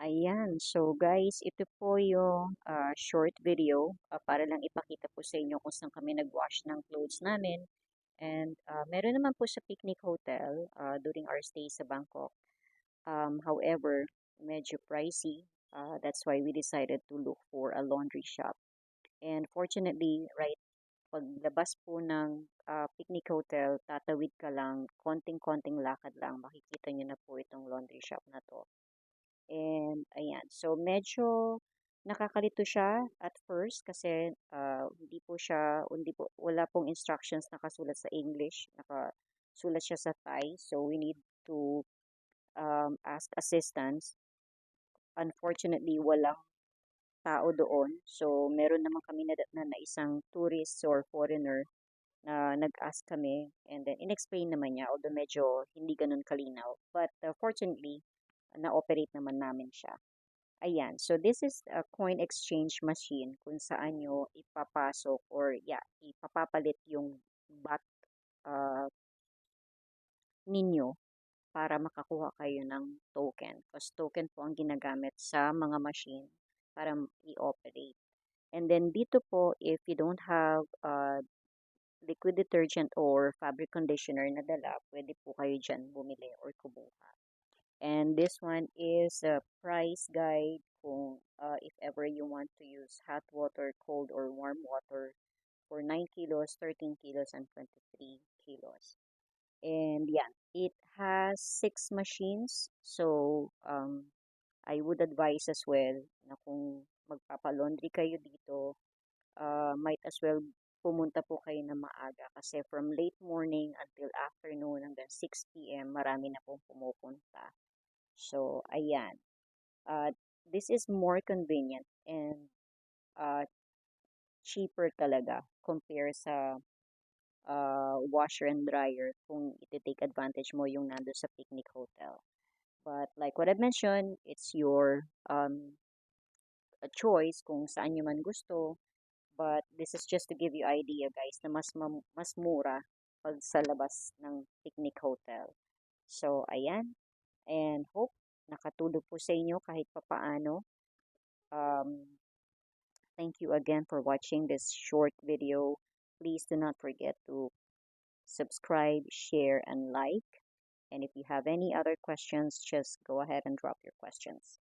Ayan. So guys, ito po yung short video para lang ipakita po sa inyo kung saan kami nag-wash ng clothes namin. And meron naman po sa Picnic Hotel during our stay sa Bangkok. However, medyo pricey. That's why we decided to look for a laundry shop. And fortunately, right, paglabas po ng Picnic Hotel, tatawid ka lang, konting-konting lakad lang, makikita nyo na po itong laundry shop na to. And ayan, so medyo nakakalito siya at first kasi hindi po, wala pong instructions nakasulat sa English, nakasulat siya sa Thai, so we need to ask assistance. Unfortunately, walang tao doon, so meron naman kami na isang tourist or foreigner na nag-ask kami and then inexplain naman niya, although medyo hindi ganun kalinaw. But fortunately, na-operate naman namin siya. Ayan, so this is a coin exchange machine kung saan nyo ipapasok or ipapapalit yung bat uh, ninyo para makakuha kayo ng token. Because token po ang ginagamit sa mga machine para i-operate. And then dito po, if you don't have liquid detergent or fabric conditioner na dala, pwede po kayo dyan bumili or kumuha. And this one is a price guide kung if ever you want to use hot water, cold or warm water for 9 kilos, 13 kilos, and 23 kilos. And yeah, it has 6 machines. So I would advise as well na kung magpapalaundry kayo dito, might as well pumunta po kayo na maaga kasi from late morning until afternoon hanggang 6 p.m. marami na pong pumupunta. So, ayan. Uh, this is more convenient and uh, cheaper talaga compare sa washer and dryer kung iti-take advantage mo yung nando sa Picnic Hotel. But like what I mentioned, it's your a choice kung saan nyo man gusto. But this is just to give you idea guys na mas mura pag sa labas ng Picnic Hotel. So, ayan. And hope nakatulong po sa inyo kahit papaano. Um, Thank you again for watching this short video. Please do not forget to subscribe, share, and like. And if you have any other questions, just go ahead and drop your questions.